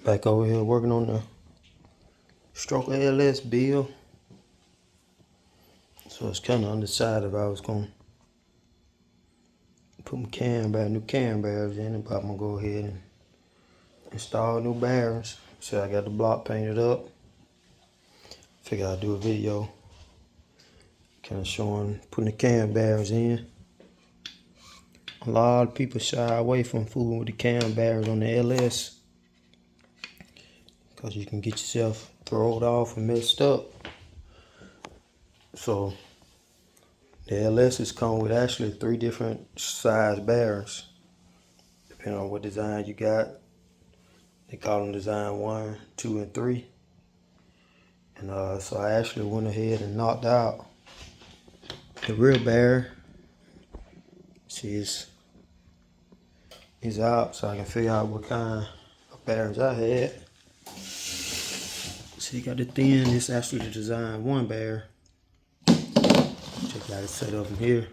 Back over here working on the stroke ALS build. So it's kind of undecided if I was going to put my new cam bearings in, but I'm going to go ahead and install new bearings. So I got the block painted up. Figure I'd do a video kind of showing putting the cam bearings in. A lot of people shy away from fooling with the cam bearings on the LS because you can get yourself thrown off and messed up. So the LS's come with actually 3 different size bearings, depending on what design you got. They call them design 1, 2, and 3. And so I actually went ahead and knocked out the rear bearing. See, it's out, so I can figure out what kind of bearings I had. So you got the thin, this is actually the design 1 bearing. Just got it set up in here.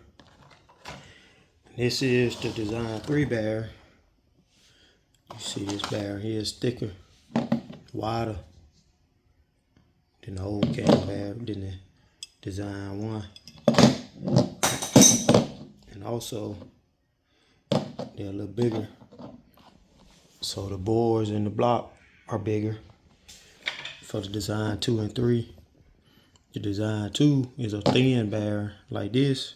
And this is the design 3 bearing. You see this bearing here is thicker, wider than the old cam bearing, than the design 1. And also, they're a little bigger. So the bores in the block are bigger for the design 2 and 3. The design 2 is a thin bearing like this,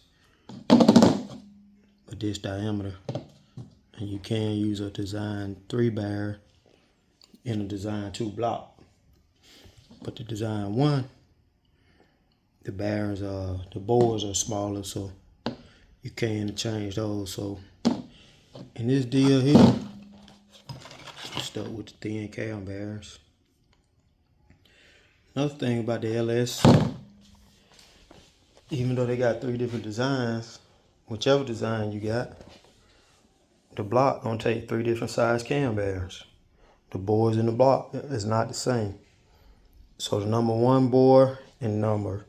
but this diameter. And you can use a design 3 bearing in a design 2 block. But the design 1, the bearings the bores are smaller, so you can change those. So in this deal here, I'm stuck with the thin cam bearings. Another thing about the LS, even though they got 3 different designs, whichever design you got, the block gonna take 3 different size cam bearings. The bores in the block is not the same. So the number 1 bore and number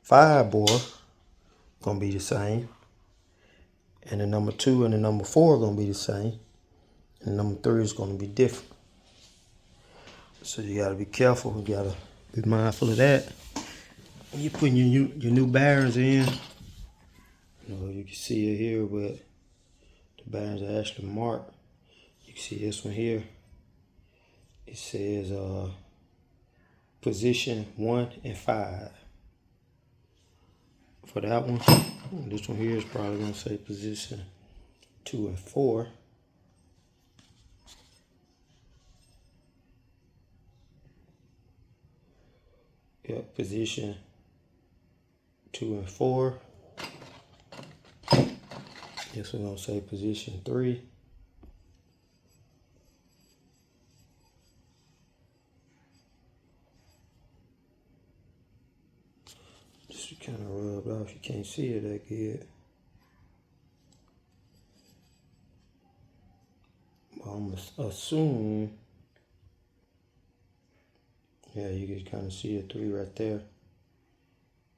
5 bore gonna be the same. And the number 2 and the number 4 are gonna be the same. And number 3 is gonna be different. So you gotta be careful, you gotta be mindful of that. When you're putting your new bearings in, you can see it here, but the bearings are actually marked. You can see this one here. It says position 1 and 5. For that one, this one here is probably gonna say position 2 and 4. Yep, position 2 and 4. This one gonna say position 3. Just kind of rubbed off. You can't see it that good. But I'm gonna assume, yeah, you can kind of see a 3 right there.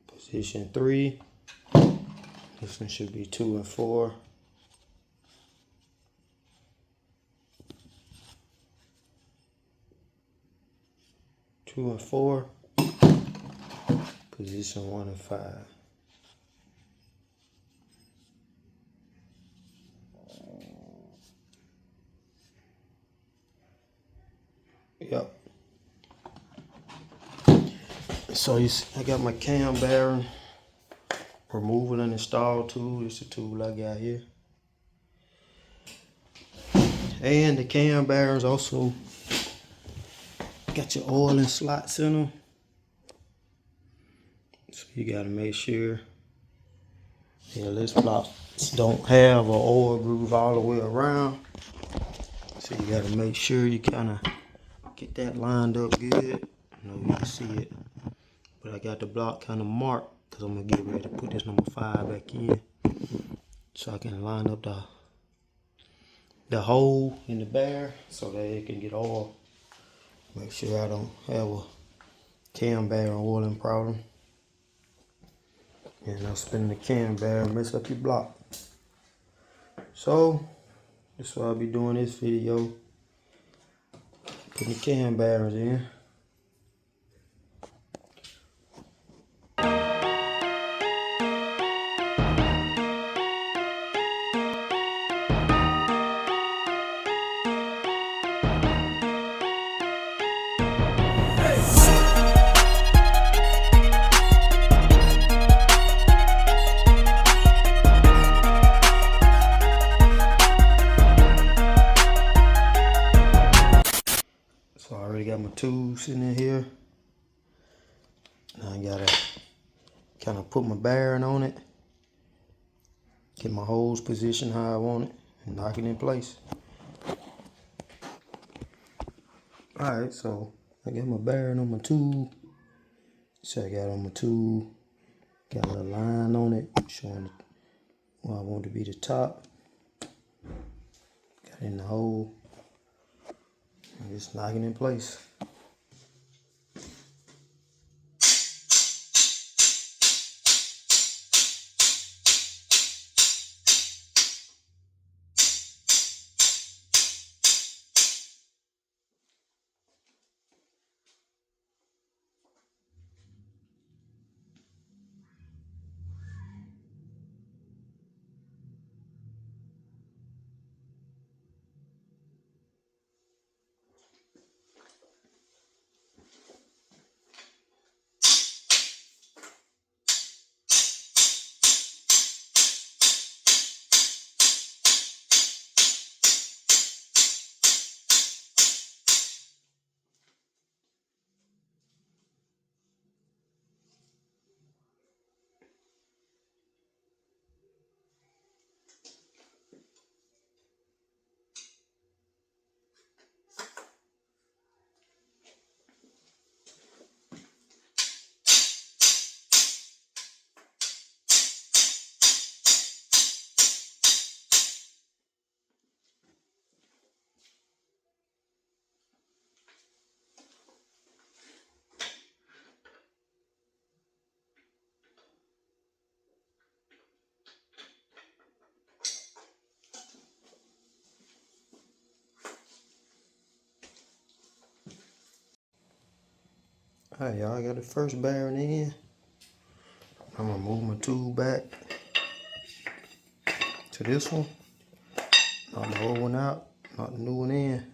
Position 3. This one should be 2 and 4. Two and 4. Position 1 and 5. Yep. So I got my cam bearing removal and install tool. This is the tool I got here. And the cam bearings also got your oil and slots in them. So you gotta make sure LS blocks don't have an oil groove all the way around. So you gotta make sure you kinda get that lined up good. I know you can see it. But I got the block kind of marked because I'm gonna get ready to put this number 5 back in. So I can line up the hole in the bearing so that it can get oil. Make sure I don't have a cam bearing oiling problem. And I'm spinning the cam bearing, mess up your block. So, that's why I'll be doing this video. Putting the cam bearings in. So I already got my tube sitting in here. Now I gotta kind of put my bearing on it, get my hose positioned how I want it, and lock it in place. Alright, so I got my bearing on my tube. So I got on my tube, got a little line on it showing where I want it to be the top. Got it in the hole. And just lock it in place. Alright, y'all, I got the first bearing in. I'm gonna move my tube back to this one. Knock the old one out, knock the new one in.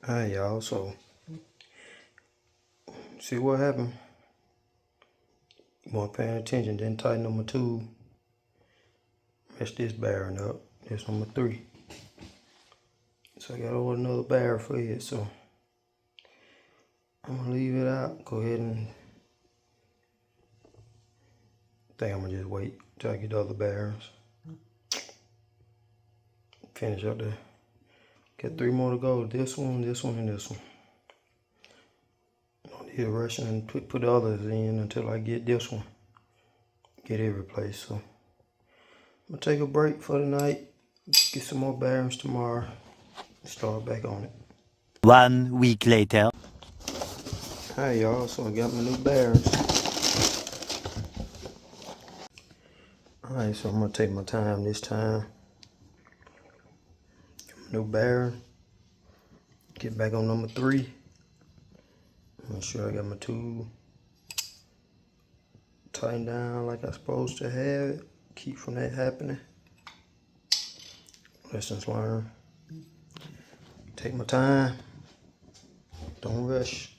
Alright, y'all, so see what happened. More paying attention, then tighten number 2. Mess this bearing up. This number 3. So I gotta order another bearing for it, so I'm gonna leave it out. Go ahead and think I'm gonna just wait till I get the other bearings. Finish up there. Got 3 more to go. This one, and this one. Don't need to rush and put the others in until I get this one. Get it replaced. So I'm gonna take a break for the night. Get some more bearings tomorrow. Start back on it. 1 week later. Hi y'all, so I got my new bearings. Alright, so I'm gonna take my time this time. New bearing. Get back on number 3. Make sure I got my tool tightened down like I'm supposed to have it. Keep from that happening. Lessons learned. Take my time. Don't rush.